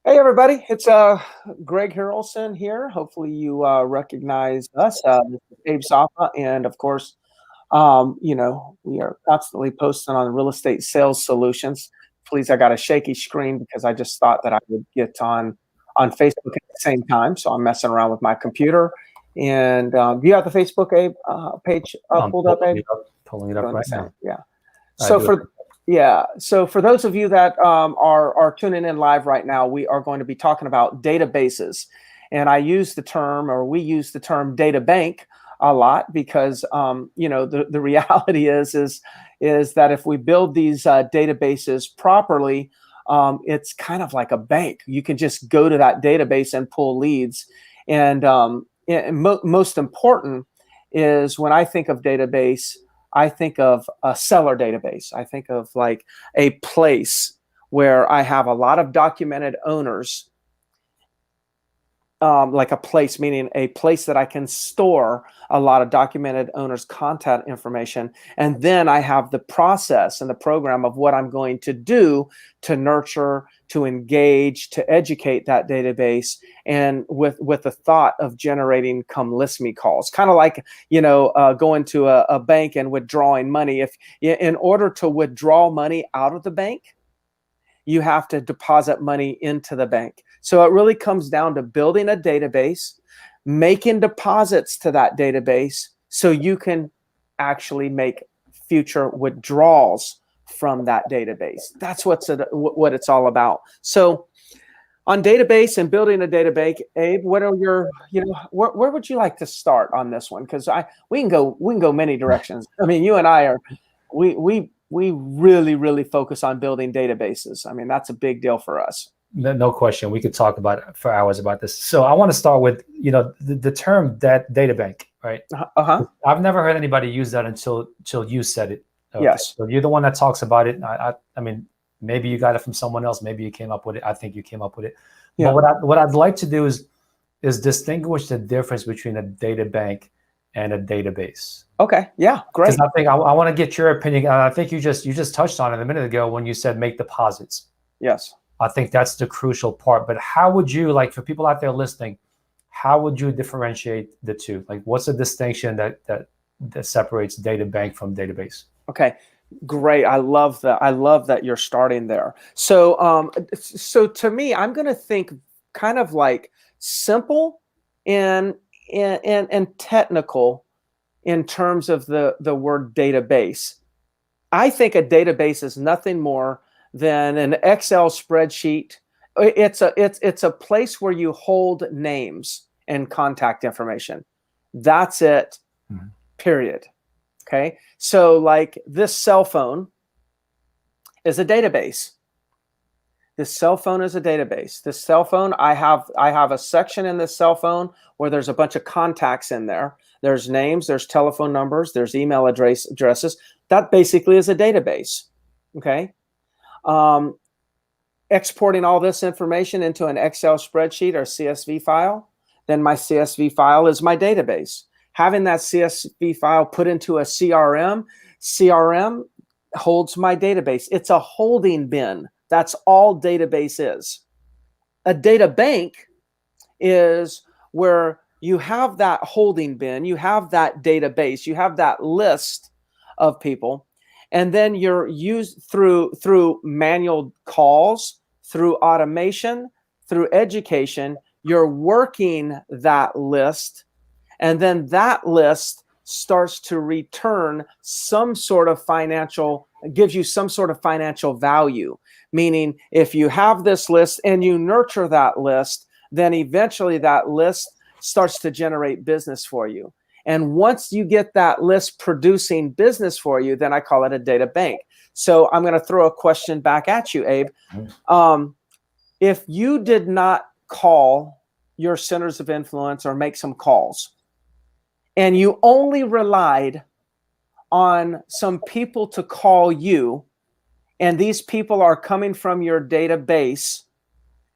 Hey everybody, it's Greg Harrelson here. Hopefully you recognize us. This is Abe Safa, and of course, we are constantly posting on real estate sales solutions. Please, I got a shaky screen because I just thought that I would get on Facebook at the same time, so I'm messing around with my computer. And do you have the Facebook Abe page I'm pulled up, Abe? pulling it up Doing the right same, now. yeah. I So do. for those of you that are tuning in live right now, we are going to be talking about databases, and I use the term, or we use the term, data bank a lot because the reality is that if we build these databases properly, it's kind of like a bank. You can just go to that database and pull leads, and most important is when I think of database. I think of a seller database. I think of like a place where I have a lot of documented owners, like a place, meaning a place that I can store a lot of documented owners' contact information. And then I have the process and the program of what I'm going to do to nurture, to engage, to educate that database, and with the thought of generating come list me calls, kind of like going to a bank and withdrawing money. If in order to withdraw money out of the bank, you have to deposit money into the bank. So it really comes down to building a database, making deposits to that database so you can actually make future withdrawals from that database. That's what it's all about. So on database and building a database, Abe, what are your, where would you like to start on this one? Because we can go many directions. I mean, you and I are, we really focus on building databases. I mean, that's a big deal for us. No question. We could talk about for hours about this. So I want to start with, the term that data bank, right? Uh-huh. I've never heard anybody use that until you said it. Okay. Yes. So you're the one that talks about it. I mean, maybe you got it from someone else. Maybe you came up with it. I think you came up with it. Yeah. But what I'd like to do is distinguish the difference between a data bank and a database. Okay. Yeah. Great. Because I think I want to get your opinion. I think you just touched on it a minute ago when you said make deposits. Yes. I think that's the crucial part. But how would you, like, for people out there listening, how would you differentiate the two? Like, what's the distinction that separates data bank from database? Okay. Great. I love that. I love that you're starting there. So to me, I'm going to think kind of like simple and technical in terms of the word database. I think a database is nothing more than an Excel spreadsheet. It's a place where you hold names and contact information. That's it. Mm-hmm. Period. Okay. So like this cell phone is a database. This cell phone is a database. This cell phone, I have a section in this cell phone where there's a bunch of contacts in there. There's names, there's telephone numbers, there's email addresses. That basically is a database. Okay. Exporting all this information into an Excel spreadsheet or CSV file, then my CSV file is my database. Having that CSV file put into a CRM holds my database. It's a holding bin. That's all database is. A data bank is where you have that holding bin, you have that database, you have that list of people, and then you're used through manual calls, through automation, through education, you're working that list, and then that list starts to return some sort of gives you some sort of financial value. Meaning, if you have this list and you nurture that list, then eventually that list starts to generate business for you. And once you get that list producing business for you, then I call it a data bank. So I'm going to throw a question back at you, Abe. If you did not call your centers of influence or make some calls, and you only relied on some people to call you, and these people are coming from your database,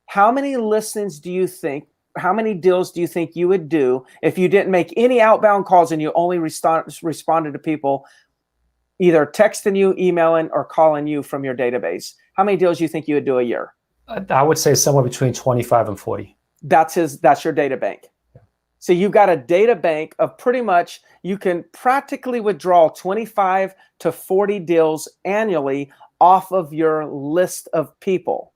how many listings do you think, how many deals do you think you would do if you didn't make any outbound calls and you only responded to people either texting you, emailing, or calling you from your database? How many deals do you think you would do a year? I would say somewhere between 25 and 40. That's your data bank. So you've got a data bank of pretty much, you can practically withdraw 25 to 40 deals annually off of your list of people.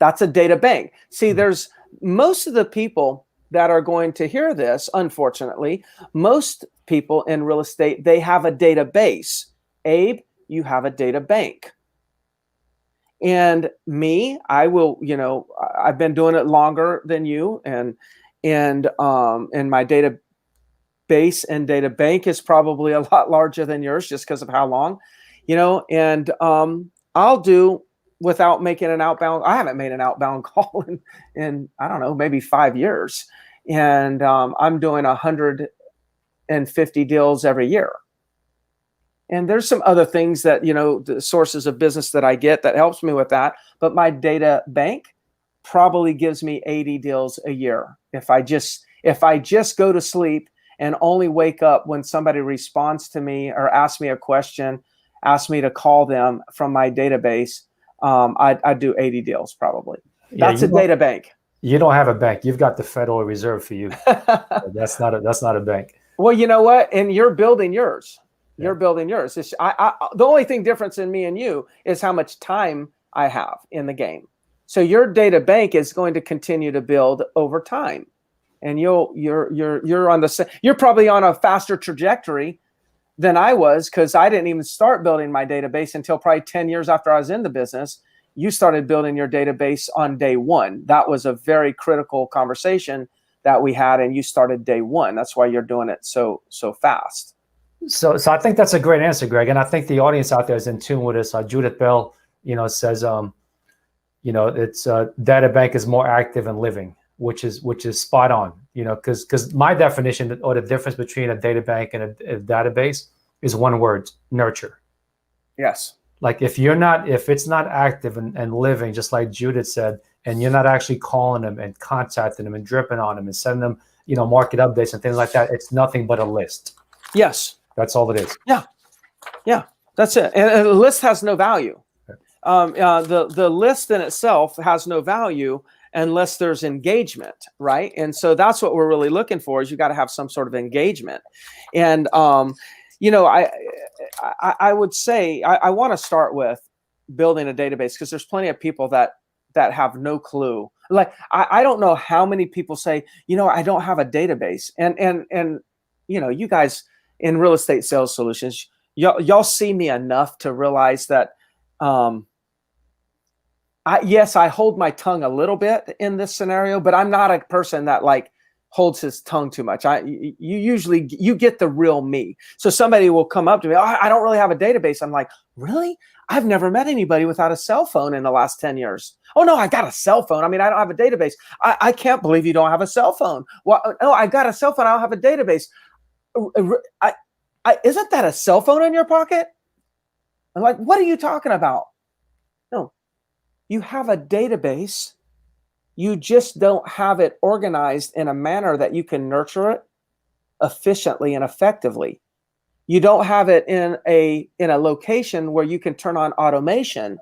That's a data bank. See, there's most of the people that are going to hear this, unfortunately, most people in real estate, they have a database. Abe, you have a data bank. And me, I will, I've been doing it longer than you, and my database and data bank is probably a lot larger than yours just because of how long, and I'll do without making an outbound. I haven't made an outbound call in I don't know, maybe 5 years. And I'm doing 150 deals every year. And there's some other things that, the sources of business that I get that helps me with that. But my data bank probably gives me 80 deals a year. If I just go to sleep and only wake up when somebody responds to me or asks me a question, asks me to call them from my database, I do 80 deals probably. That's a data bank. You don't have a bank. You've got the Federal Reserve for you. That's not a bank. Well, you know what? And you're building yours. You're building yours. The only thing difference in me and you is how much time I have in the game. So your data bank is going to continue to build over time, and you're probably on a faster trajectory than I was, because I didn't even start building my database until probably 10 years after I was in the business. You started building your database on day one. That was a very critical conversation that we had, and you started day one. That's why you're doing it so fast. So I think that's a great answer, Greg. And I think the audience out there is in tune with us. Judith Bell, says, it's Databank is more active and living, which is spot on, because my definition or the difference between a data bank and a database is one word: nurture. Yes. Like if it's not active and living, just like Judith said, and you're not actually calling them and contacting them and dripping on them and sending them, market updates and things like that, it's nothing but a list. Yes. That's all it is. Yeah, that's it. And a list has no value. The list in itself has no value unless there's engagement, right? And so that's what we're really looking for, is you got to have some sort of engagement. And I would say I want to start with building a database, because there's plenty of people that have no clue. Like I don't know how many people say, I don't have a database, and you guys in real estate sales solutions, y'all see me enough to realize that I hold my tongue a little bit in this scenario, but I'm not a person that like holds his tongue too much. You usually get the real me. So somebody will come up to me, I don't really have a database. I'm like, really? I've never met anybody without a cell phone in the last 10 years. Oh no, I got a cell phone. I mean, I don't have a database. I can't believe you don't have a cell phone. Well, no, I got a cell phone. I don't have a database. Isn't that a cell phone in your pocket? I'm like, what are you talking about? No, you have a database. You just don't have it organized in a manner that you can nurture it efficiently and effectively. You don't have it in a location where you can turn on automation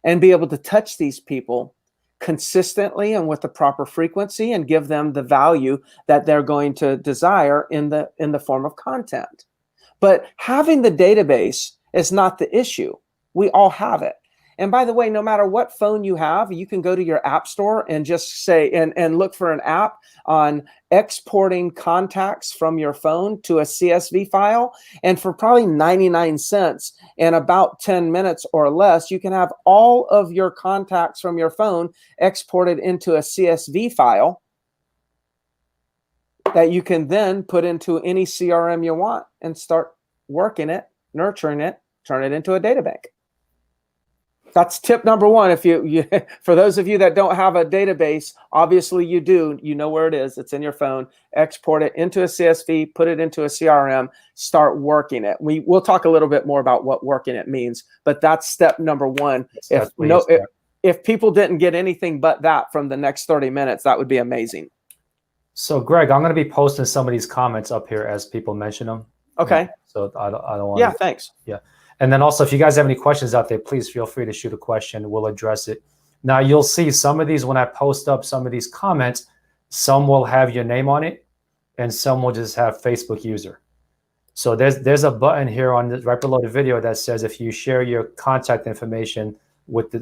and be able to touch these people consistently and with the proper frequency and give them the value that they're going to desire in the form of content. But having the database is not the issue. We all have it. And by the way, no matter what phone you have, you can go to your app store and just say, and look for an app on exporting contacts from your phone to a CSV file. And for probably 99 cents in about 10 minutes or less, you can have all of your contacts from your phone exported into a CSV file that you can then put into any CRM you want and start working it, nurturing it, turn it into a data bank. That's tip number one. If you for those of you that don't have a database, obviously you do. You know where it is. It's in your phone. Export it into a CSV, put it into a CRM, start working it. We'll talk a little bit more about what working it means, but that's step number one. If people didn't get anything but that from the next 30 minutes, that would be amazing. So Greg, I'm going to be posting some of these comments up here as people mention them. Okay. So I don't want. Yeah. Thanks. Yeah. And then also, if you guys have any questions out there, please feel free to shoot a question. We'll address it. Now you'll see some of these when I post up some of these comments, some will have your name on it and some will just have Facebook user. So there's a button here on the, right below the video that says if you share your contact information with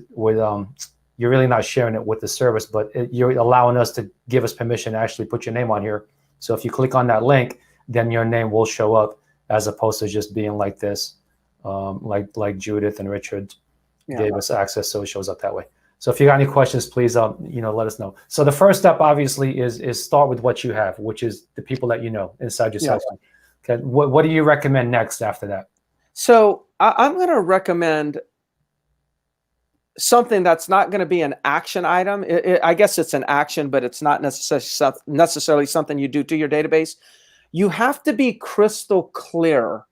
you're really not sharing it with the service, but you're allowing us to give us permission to actually put your name on here. So if you click on that link, then your name will show up as opposed to just being like this, like Judith and Richard gave us access, so it shows up that way. So if you got any questions, please, let us know. So the first step obviously is start with what you have, which is the people that you know inside your cell phone. Okay, what do you recommend next after that? So I'm going to recommend something that's not going to be an action item. I guess it's an action, but it's not necessarily something you do to your database. You have to be crystal clear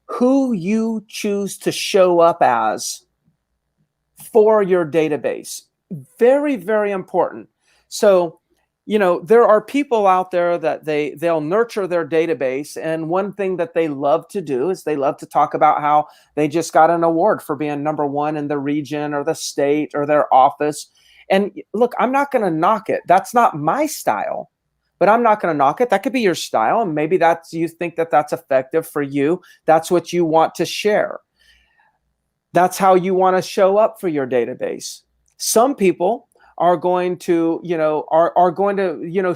who you choose to show up as for your database. Very, very important. So, there are people out there that they'll nurture their database. And one thing that they love to do is they love to talk about how they just got an award for being #1 in the region or the state or their office. And look, I'm not going to knock it. That's not my style, but I'm not going to knock it. That could be your style. And maybe you think that that's effective for you. That's what you want to share. That's how you want to show up for your database. Some people are going to,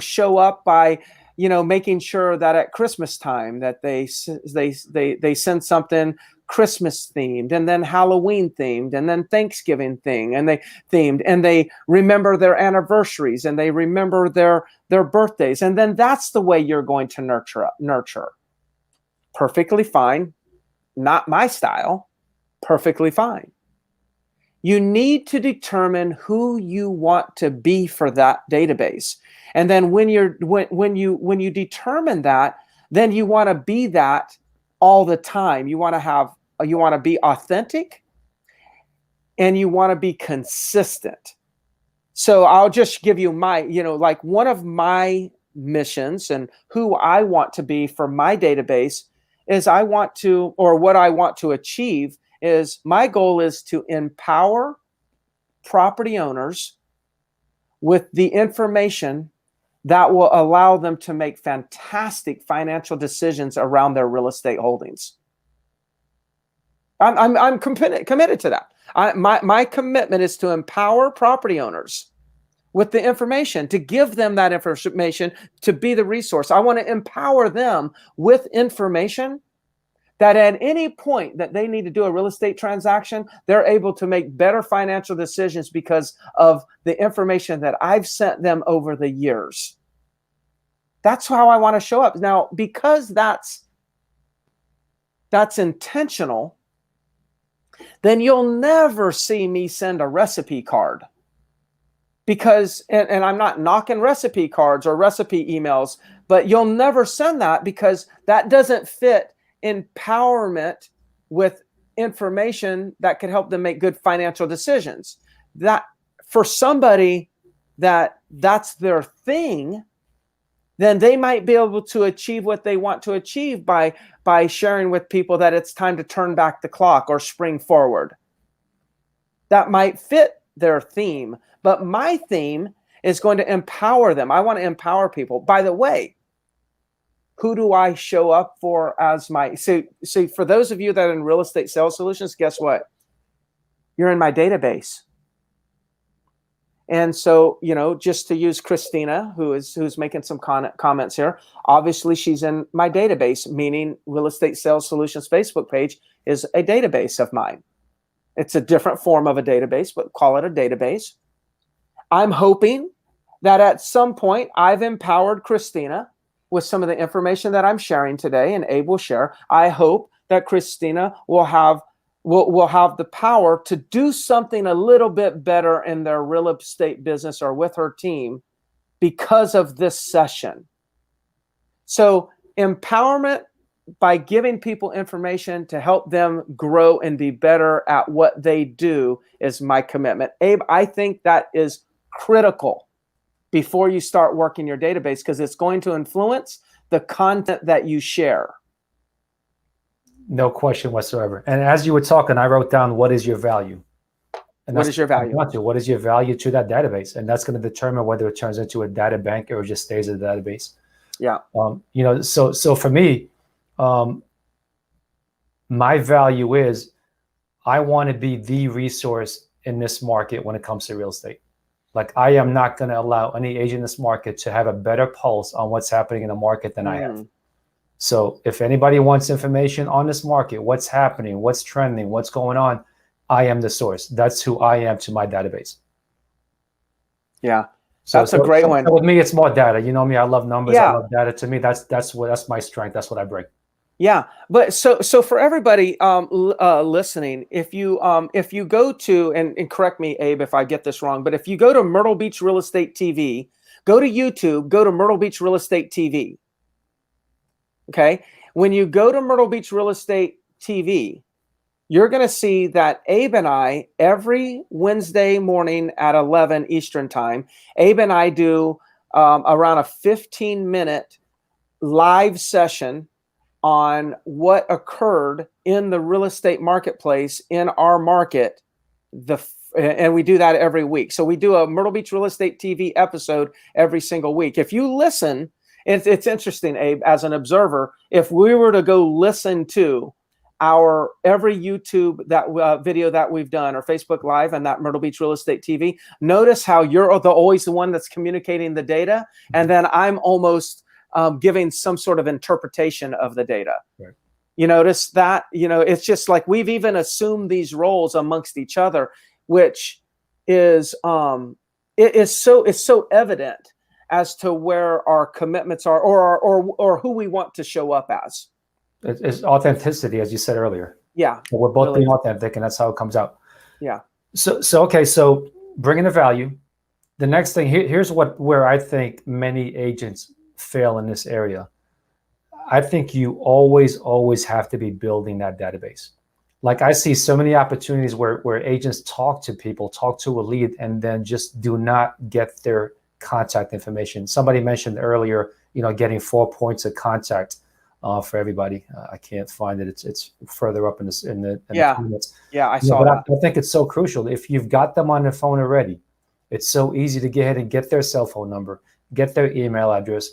show up by, making sure that at Christmas time that they send something Christmas themed, and then Halloween themed, and then Thanksgiving themed, and they remember their anniversaries and they remember their birthdays. And then that's the way you're going to nurture. Perfectly fine. Not my style. Perfectly fine. You need to determine who you want to be for that database. And then when you determine that, then you want to be that all the time. You want to be authentic and you want to be consistent. So I'll just give you my, one of my missions and who I want to be for my database is what I want to achieve is my goal is to empower property owners with the information that will allow them to make fantastic financial decisions around their real estate holdings. I'm committed to that. My commitment is to empower property owners with the information, to give them that information, to be the resource. I want to empower them with information that at any point that they need to do a real estate transaction, they're able to make better financial decisions because of the information that I've sent them over the years. That's how I want to show up. Now, because that's intentional, then you'll never see me send a recipe card. Because, and I'm not knocking recipe cards or recipe emails, but you'll never send that because that doesn't fit empowerment with information that could help them make good financial decisions. That for somebody that's their thing, then they might be able to achieve what they want to achieve by sharing with people that it's time to turn back the clock or spring forward. That might fit their theme, but my theme is going to empower them. I want to empower people. By the way, who do I show up for as my, so for those of you that are in real estate sales solutions, guess what? You're in my database. And so, just to use Christina, who's making some comments here, obviously she's in my database, meaning Real Estate Sales Solutions Facebook page is a database of mine. It's a different form of a database, but call it a database. I'm hoping that at some point I've empowered Christina with some of the information that I'm sharing today and Abe will share. I hope that Christina will have the power to do something a little bit better in their real estate business or with her team because of this session. So empowerment by giving people information to help them grow and be better at what they do is my commitment. Abe, I think that is critical before you start working your database because it's going to influence the content that you share. No question whatsoever. And as you were talking, I wrote down, what is your value? And What that's is your value? what is your value to that database? And that's going to determine whether it turns into a data bank or just stays a database. Yeah. So for me, my value is I want to be the resource in this market when it comes to real estate. Like, I am not going to allow any agent in this market to have a better pulse on what's happening in the market than I have. So if anybody wants information on this market, what's happening, what's trending, what's going on, I am the source. That's who I am to my database. Yeah. That's a great one. With me, it's more data. You know me, I love numbers. Yeah. I love data. To me, that's my strength. That's what I bring. Yeah, but so for everybody listening, if you go to, and correct me, Abe, if I get this wrong, but if you go to Myrtle Beach Real Estate TV, go to YouTube, go to Myrtle Beach Real Estate TV. Okay, when you go to Myrtle Beach Real Estate TV, you're going to see that Abe and I, every Wednesday morning at 11 Eastern time, Abe and I do around a 15-minute live session on what occurred in the real estate marketplace in our market. And we do that every week. So we do a Myrtle Beach Real Estate TV episode every single week. If you listen, it's interesting, Abe, as an observer, if we were to go listen to our every YouTube video that we've done, or Facebook Live and that Myrtle Beach Real Estate TV, notice how you're always the one that's communicating the data, and then I'm almost giving some sort of interpretation of the data. Right. You notice that? It's just like we've even assumed these roles amongst each other, which is it's so evident as to where our commitments are, or who we want to show up as. It's authenticity, as you said earlier. Yeah, we're both being authentic, and that's how it comes out. Yeah. So bringing the value. The next thing here's where I think many agents fail in this area. I think you always have to be building that database. Like, I see so many opportunities where agents talk to a lead, and then just do not get their contact information. Somebody mentioned earlier, getting 4 points of contact for everybody. I can't find it. It's further up in the comments. Yeah, I saw that. I think it's so crucial. If you've got them on their phone already, it's so easy to go ahead and get their cell phone number, get their email address,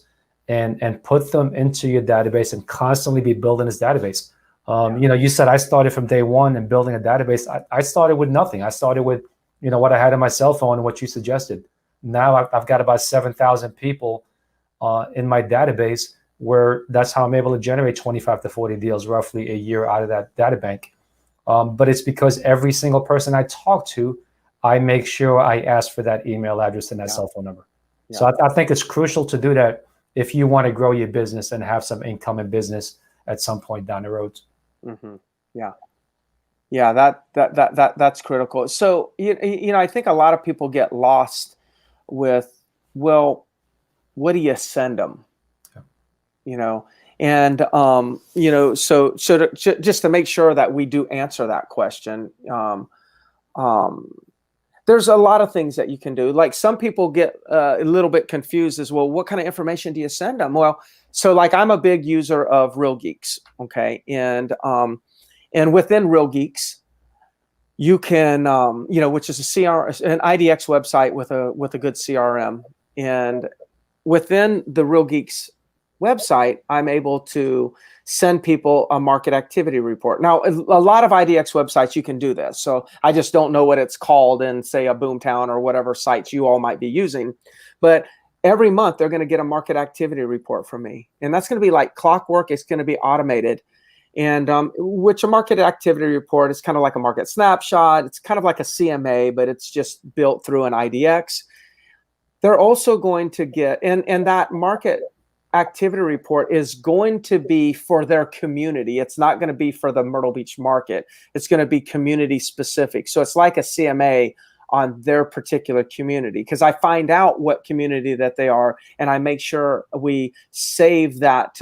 and put them into your database, and constantly be building this database. You said I started from day one and building a database. I started with nothing. I started with, what I had on my cell phone and what you suggested. Now I've got about 7,000 people in my database, where that's how I'm able to generate 25 to 40 deals roughly a year out of that Databank. But it's because every single person I talk to, I make sure I ask for that email address and that cell phone number. Yeah. So I think it's crucial to do that if you want to grow your business and have some income in business at some point down the road. Mm-hmm. Yeah, that's critical. So I think a lot of people get lost with, well, what do you send them? And so just to make sure that we do answer that question, there's a lot of things that you can do. Like, some people get a little bit confused as well. What kind of information do you send them? Well, so like, I'm a big user of Real Geeks. Okay. And within Real Geeks, you can, which is an IDX website with a good CRM. And within the Real Geeks website, I'm able to send people a market activity report. Now, a lot of IDX websites, you can do this. So I just don't know what it's called in, say, a Boomtown or whatever sites you all might be using. But every month, they're going to get a market activity report from me. And that's going to be like clockwork. It's going to be automated. And which a market activity report is kind of like a market snapshot. It's kind of like a CMA, but it's just built through an IDX. They're also going to get, and that market activity report is going to be for their community. It's not going to be for the Myrtle Beach market. It's going to be community specific. So it's like a CMA on their particular community, because I find out what community that they are, and I make sure we save that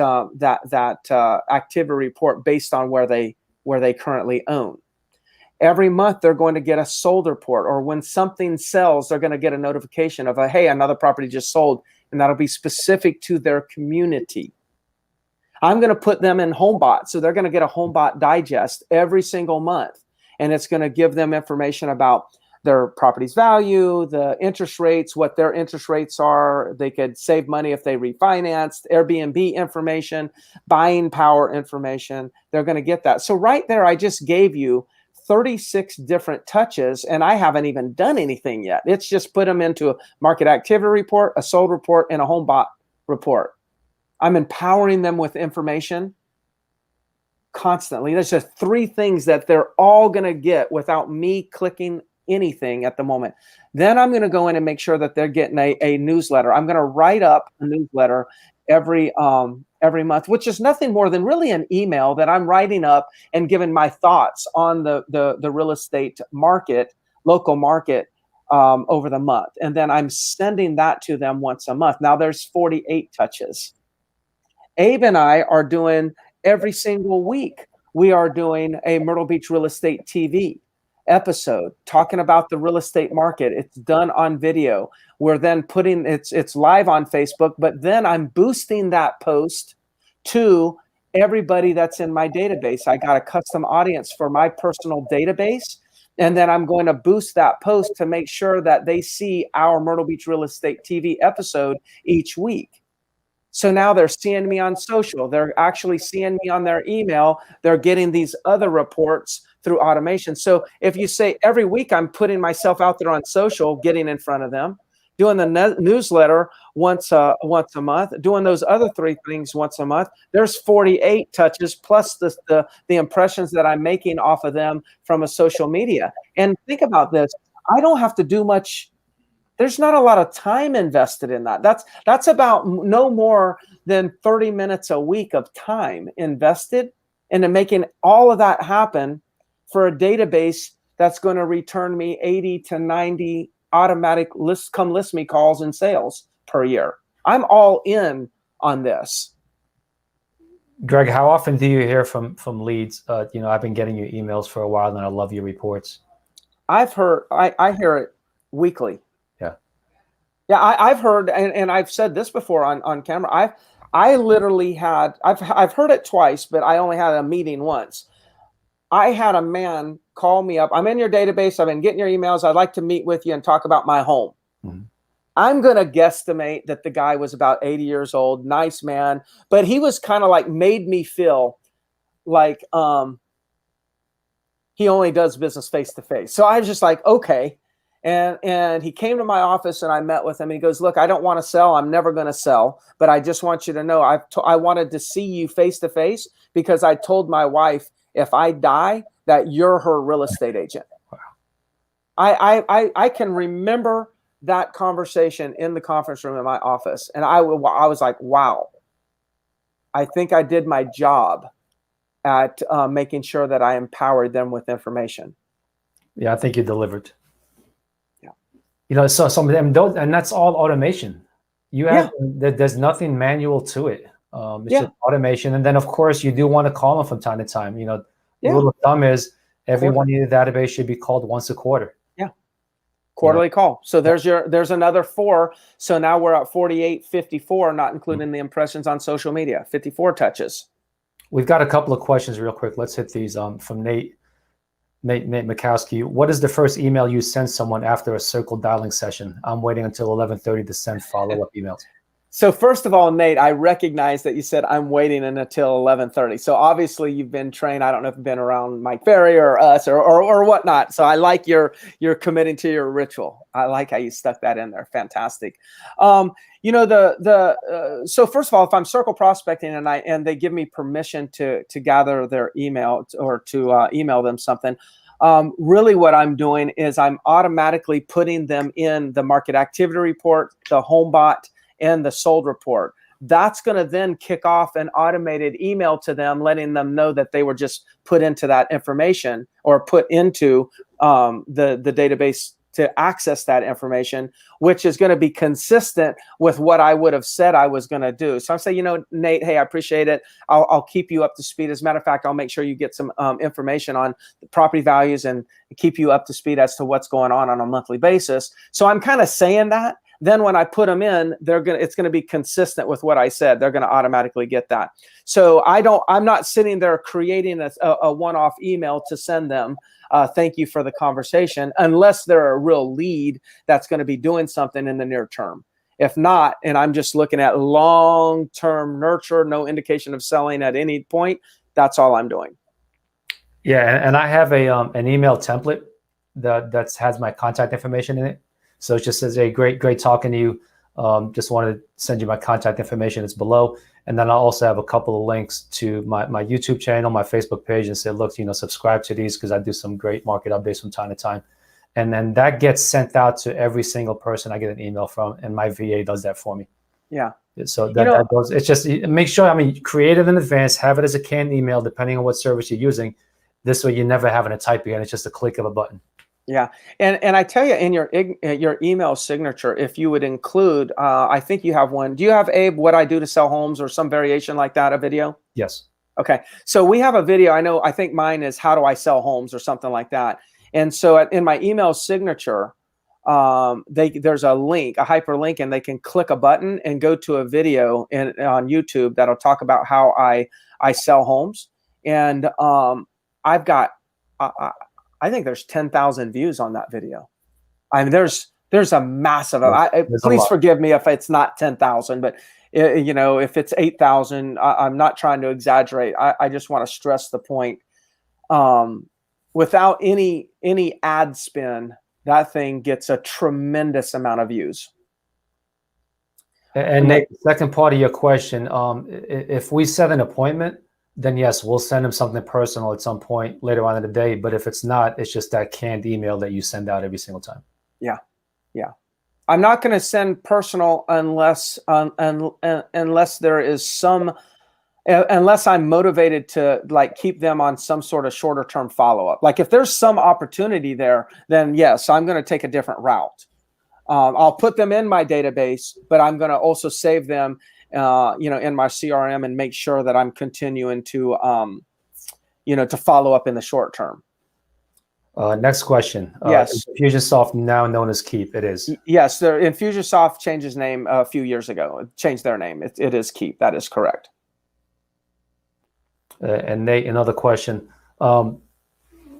activity report based on where they currently own. Every month, they're going to get a sold report, or when something sells, they're going to get a notification of hey, another property just sold, and that'll be specific to their community. I'm going to put them in HomeBot, so they're going to get a HomeBot digest every single month, and it's going to give them information about their property's value, the interest rates, what their interest rates are. They could save money if they refinanced, Airbnb information, buying power information. They're going to get that. So right there, I just gave you 36 different touches, and I haven't even done anything yet. It's just put them into a market activity report, a sold report, and a home bought report. I'm empowering them with information constantly. There's just 3 things that they're all going to get without me clicking anything at the moment. Then I'm going to go in and make sure that they're getting a newsletter. I'm going to write up a newsletter every month, which is nothing more than really an email that I'm writing up and giving my thoughts on the real estate market, local market, over the month. And then I'm sending that to them once a month. Now there's 48 touches. Abe and I are doing every single week. We are doing a Myrtle Beach Real Estate TV episode talking about the real estate market. It's done on video. We're then putting it's live on Facebook, but then I'm boosting that post to everybody that's in my database. I got a custom audience for my personal database, and then I'm going to boost that post to make sure that they see our Myrtle Beach Real Estate TV episode each week. So now they're seeing me on social. They're actually seeing me on their email. They're getting these other reports through automation. So if you say every week I'm putting myself out there on social, getting in front of them, doing the newsletter once a month, doing those other 3 things once a month, there's 48 touches plus the impressions that I'm making off of them from a social media. And think about this. I don't have to do much. There's not a lot of time invested in that. That's about no more than 30 minutes a week of time invested into making all of that happen for a database that's going to return me 80 to 90 automatic list me calls and sales per year. I'm all in on this. Greg, how often do you hear from leads? I've been getting your emails for a while, and I love your reports. I hear it weekly. Yeah, I've heard, and I've said this before on camera. I literally I've heard it twice, but I only had a meeting once. I had a man call me up. I'm in your database. I've been getting your emails. I'd like to meet with you and talk about my home. Mm-hmm. I'm going to guesstimate that the guy was about 80 years old, nice man, but he was kind of like made me feel like he only does business face to face. So I was just like, okay. And he came to my office and I met with him. And he goes, look, I don't want to sell. I'm never going to sell. But I just want you to know I wanted to see you face to face because I told my wife if I die that you're her real estate agent. Wow. I can remember that conversation in the conference room in my office. And I was like, wow, I think I did my job at making sure that I empowered them with information. Yeah, I think you delivered. So some of them don't, and that's all automation. There's nothing manual to it. It's just automation. And then of course you do want to call them from time to time. The rule of thumb is everyone in the database should be called once a quarter. Yeah. Quarterly call. So there's another 4. So now we're at 48, 54, not including the impressions on social media, 54 touches. We've got a couple of questions real quick. Let's hit these from Nate Mikowski. What is the first email you send someone after a circle dialing session? I'm waiting until 11:30 to send follow-up emails. So first of all, Nate, I recognize that you said I'm waiting until 11:30. So obviously you've been trained. I don't know if you've been around Mike Ferry or us or whatnot. So I like you're committing to your ritual. I like how you stuck that in there. Fantastic. So first of all, if I'm circle prospecting and they give me permission to gather their email or to email them something, really what I'm doing is I'm automatically putting them in the market activity report, the home bot, and the sold report. That's going to then kick off an automated email to them, letting them know that they were just put into that information or put into the database to access that information, which is going to be consistent with what I would have said I was going to do. So I'm saying, Nate, hey, I appreciate it. I'll keep you up to speed. As a matter of fact, I'll make sure you get some information on the property values and keep you up to speed as to what's going on a monthly basis. So I'm kind of saying that. then when I put them in, it's going to be consistent with what I said. They're going to automatically get that. So I'm not sitting there creating a one-off email to send them. Thank you for the conversation, unless they're a real lead that's going to be doing something in the near term. If not, and I'm just looking at long-term nurture, no indication of selling at any point, that's all I'm doing. Yeah, and I have an email template that has my contact information in it. So it just says, hey, great talking to you. Just wanted to send you my contact information. It's below. And then I also have a couple of links to my YouTube channel, my Facebook page, and say, look, subscribe to these because I do some great market updates from time to time. And then that gets sent out to every single person I get an email from, and my VA does that for me. Yeah. So that goes. It's just make sure. Create it in advance. Have it as a canned email, depending on what service you're using. This way, you're never having to type again. It's just a click of a button. Yeah, and I tell you, in your email signature, if you would include, I think you have one. Do you have, Abe, what I do to sell homes or some variation like that, a video? Yes. Okay, so we have a video. I think mine is how do I sell homes or something like that. And so in my email signature, there's a link, a hyperlink, and they can click a button and go to a video on YouTube that'll talk about how I sell homes. And I've got. I think there's 10,000 views on that video. There's a massive. Please forgive me if it's not 10,000, but if it's 8,000, I'm not trying to exaggerate. I just want to stress the point. Without any ad spin, that thing gets a tremendous amount of views. And Nate, the second part of your question, if we set an appointment, then yes, we'll send them something personal at some point later on in the day. But if it's not, it's just that canned email that you send out every single time. Yeah. I'm not going to send personal unless there is unless I'm motivated to keep them on some sort of shorter term follow-up. Like if there's some opportunity there, then yes, I'm going to take a different route. I'll put them in my database, but I'm going to also save them in my CRM and make sure that I'm continuing to to follow up in the short term. Next question. Yes. Infusionsoft now known as Keep. It is. Yes. Infusionsoft changed its name a few years ago. It changed their name. It is Keep. That is correct. And Nate, another question.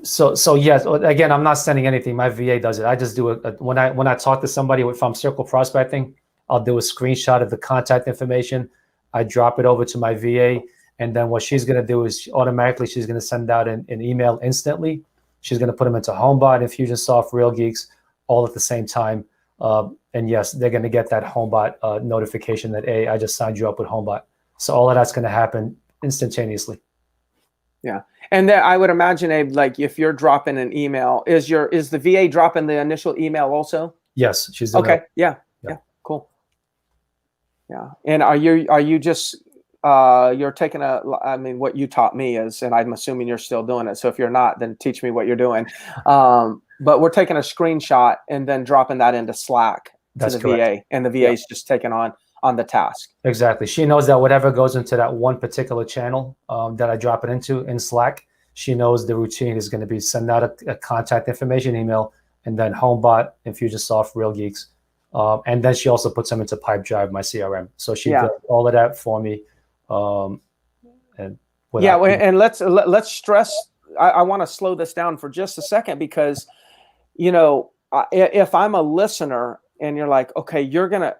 So yes, again, I'm not sending anything. My VA does it. I just do it when I talk to somebody, if I'm circle prospecting, I'll do a screenshot of the contact information. I drop it over to my VA. And then what she's going to do is automatically she's going to send out an email instantly. She's going to put them into HomeBot, Infusionsoft, Real Geeks, all at the same time. And yes, they're going to get that HomeBot notification that, hey, I just signed you up with HomeBot. So all of that's going to happen instantaneously. Yeah. And then I would imagine, Abe, if you're dropping an email, is the VA dropping the initial email also? Yes, she's doing okay. That. Yeah. Cool. Yeah. And are you just you're taking what you taught me is, and I'm assuming you're still doing it. So if you're not, then teach me what you're doing. But we're taking a screenshot and then dropping that into Slack to the VA, and the VA is just taking on the task. Exactly. She knows that whatever goes into that one particular channel that I drop it into in Slack, she knows the routine is going to be send out a contact information email, and then HomeBot, Infusionsoft, Real Geeks. And then she also puts them into Pipedrive, my CRM. So she does all of that for me. And let's stress. I want to slow this down for just a second because, if I'm a listener and you're like, okay,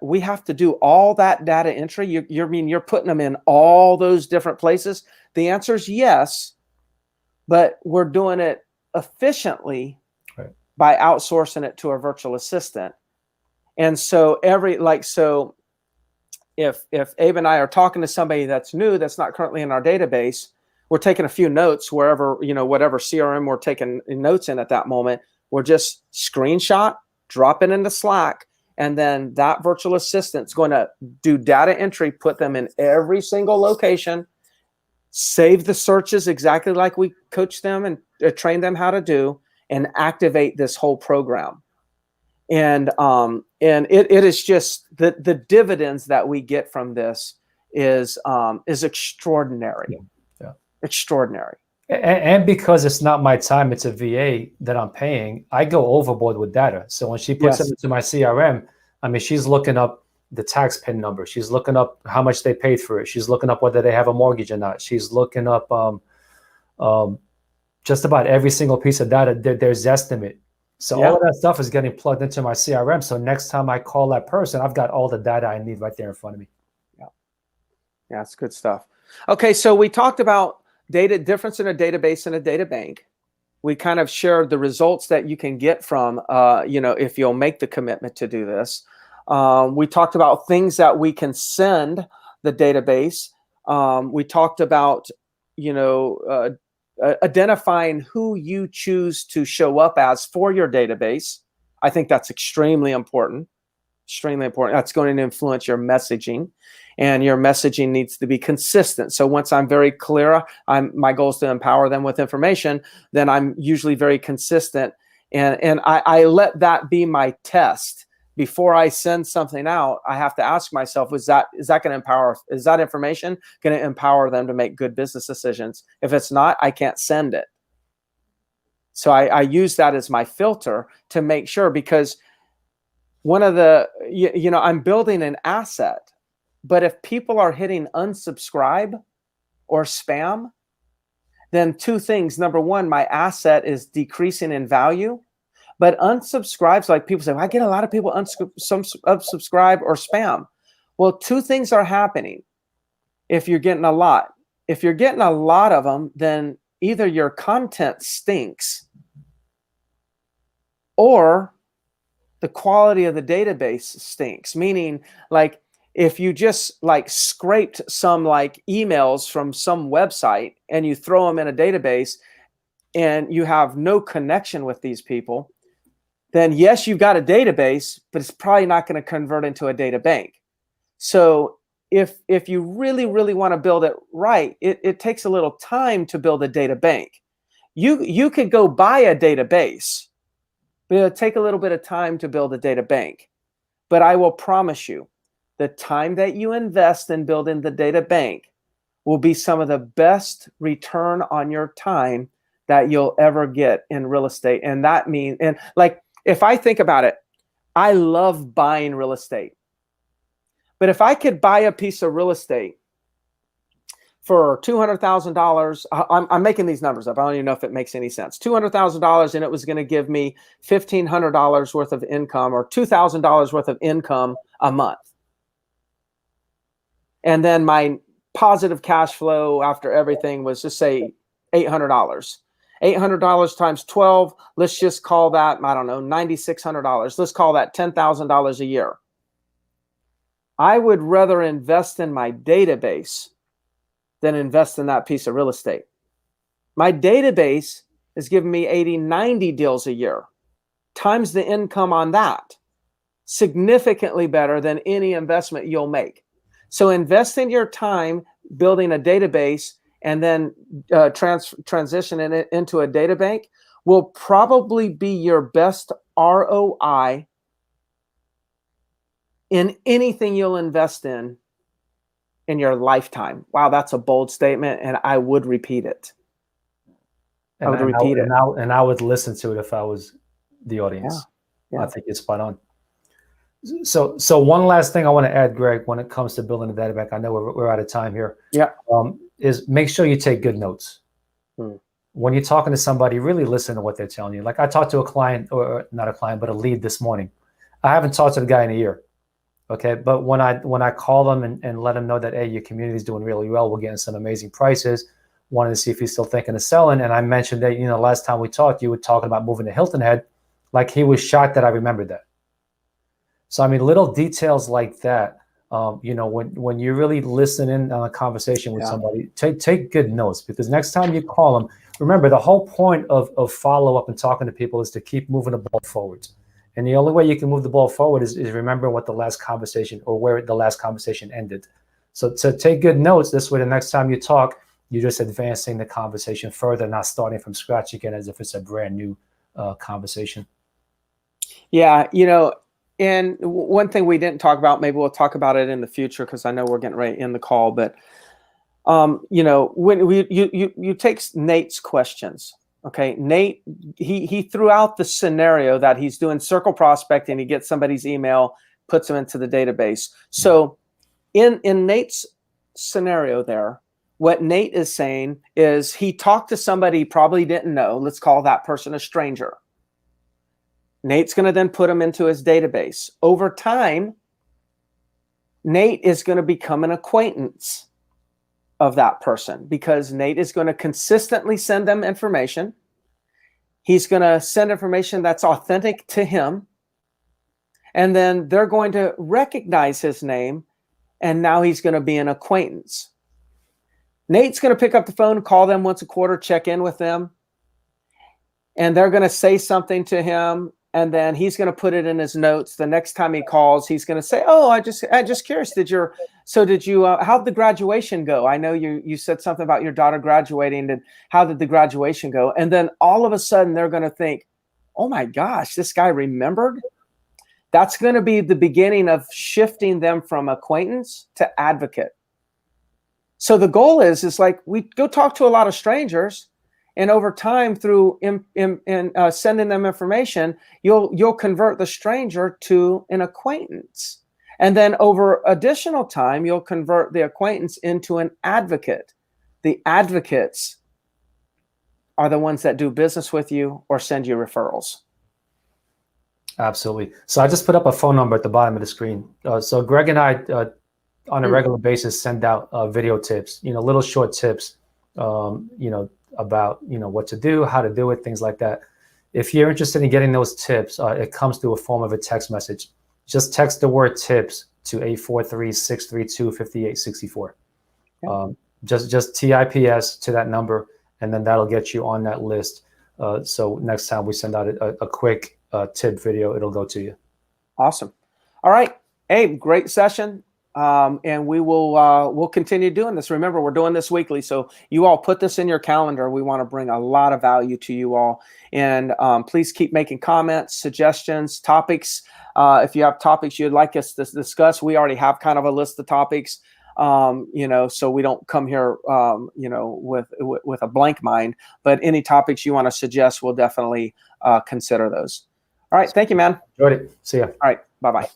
we have to do all that data entry. You're putting them in all those different places. The answer is yes, but we're doing it efficiently by outsourcing it to a virtual assistant. And so if Abe and I are talking to somebody that's new, that's not currently in our database, we're taking a few notes wherever, whatever CRM we're taking notes in at that moment, we're just screenshot, drop it into Slack, and then that virtual assistant's going to do data entry, put them in every single location, save the searches exactly like we coach them and train them how to do, and activate this whole program. And it is just the dividends that we get from this is extraordinary. Yeah. Extraordinary. And because it's not my time, it's a VA that I'm paying, I go overboard with data. So when she puts it into my CRM, I mean, she's looking up the tax PIN number. She's looking up how much they paid for it. She's looking up whether they have a mortgage or not. She's looking up just about every single piece of data. There's estimate. So all of that stuff is getting plugged into my CRM. So next time I call that person, I've got all the data I need right there in front of me. Yeah, that's good stuff. Okay, so we talked about difference in a database and a data bank. We kind of shared the results that you can get from, if you'll make the commitment to do this. We talked about things that we can send the database. We talked about, identifying who you choose to show up as for your database. I think that's extremely important. Extremely important. That's going to influence your messaging, and your messaging needs to be consistent. So once I'm very clear, my goal is to empower them with information, then I'm usually very consistent. And I let that be my test. Before I send something out, I have to ask myself, is that going to empower? Is that information going to empower them to make good business decisions? If it's not, I can't send it. So I use that as my filter to make sure, because one of the, I'm building an asset, but if people are hitting unsubscribe or spam, then two things. Number one, my asset is decreasing in value. But unsubscribes, like people say, well, I get a lot of people unsubscribe or spam. Well, two things are happening if you're getting a lot. If you're getting a lot of them, then either your content stinks or the quality of the database stinks. Meaning, like, if you just like scraped some like emails from some website and you throw them in a database and you have no connection with these people, then yes, you've got a database, but it's probably not going to convert into a data bank. So if you really, really want to build it right, it takes a little time to build a data bank. You could go buy a database, but it'll take a little bit of time to build a data bank. But I will promise you, the time that you invest in building the data bank will be some of the best return on your time that you'll ever get in real estate. And that means, and like, if I think about it, I love buying real estate. But if I could buy a piece of real estate for $200,000, I'm making these numbers up. I don't even know if it makes any sense. $200,000, and it was going to give me $1,500 worth of income, or $2,000 worth of income a month. And then my positive cash flow after everything was, just say, $800. $800 times 12, let's just call that, I don't know, $9,600. Let's call that $10,000 a year. I would rather invest in my database than invest in that piece of real estate. My database is giving me 80, 90 deals a year, times the income on that. Significantly better than any investment you'll make. So invest in your time building a database and then transitioning it into a data bank will probably be your best ROI in anything you'll invest in your lifetime. Wow, that's a bold statement, and I would repeat it. I would repeat it. And I would listen to it if I was the audience. Yeah. I think it's spot on. So one last thing I want to add, Greg, when it comes to building a data bank, I know we're out of time here. Yeah. Is make sure you take good notes. When you're talking to somebody, really listen to what they're telling you. Like I talked to a client, or not a client, but a lead this morning. I haven't talked to the guy in a year. Okay. But when I call them and let them know that, hey, your community is doing really well, we're getting some amazing prices, wanted to see if he's still thinking of selling. And I mentioned that, last time we talked, you were talking about moving to Hilton Head. Like, he was shocked that I remembered that. So, I mean, little details like that, when you really listen in on a conversation with somebody, take good notes, because next time you call them, remember, the whole point of follow-up and talking to people is to keep moving the ball forward. And the only way you can move the ball forward is remembering what the last conversation, or where the last conversation ended. So take good notes. This way, the next time you talk, you're just advancing the conversation further, not starting from scratch again as if it's a brand new conversation. Yeah, and one thing we didn't talk about, maybe we'll talk about it in the future, because I know we're getting ready to end the call, but when you take Nate's questions, okay, Nate, he threw out the scenario that he's doing circle prospecting, he gets somebody's email, puts them into the database. So in Nate's scenario there, what Nate is saying is he talked to somebody he probably didn't know. Let's call that person a stranger. Nate's going to then put them into his database. Over time, Nate is going to become an acquaintance of that person because Nate is going to consistently send them information. He's going to send information that's authentic to him. And then they're going to recognize his name. And now he's going to be an acquaintance. Nate's going to pick up the phone, call them once a quarter, check in with them. And they're going to say something to him. And then he's going to put it in his notes. The next time he calls, he's going to say, "Oh, I just curious. How'd the graduation go? I know you said something about your daughter graduating. And how did the graduation go?" And then all of a sudden they're going to think, "Oh my gosh, this guy remembered." That's going to be the beginning of shifting them from acquaintance to advocate. So the goal is like we go talk to a lot of strangers. And over time, through sending them information, you'll convert the stranger to an acquaintance. And then over additional time, you'll convert the acquaintance into an advocate. The advocates are the ones that do business with you or send you referrals. Absolutely. So I just put up a phone number at the bottom of the screen. So Greg and I, on a regular basis, send out video tips, little short tips, about what to do, how to do it, things like that. If you're interested in getting those tips, it comes through a form of a text message. Just text the word tips to 843-632-5864. Just TIPS to that number, and then that'll get you on that list. So next time we send out a quick tip video, it'll go to you. Awesome. All right, Abe, great session. And we'll continue doing this. Remember, we're doing this weekly, so you all put this in your calendar. We want to bring a lot of value to you all, and please keep making comments, suggestions, topics. If you have topics you'd like us to discuss, we already have kind of a list of topics, so we don't come here, with a blank mind. But any topics you want to suggest, we'll definitely consider those. All right, thank you, man. Enjoyed it. See ya. All right, bye-bye.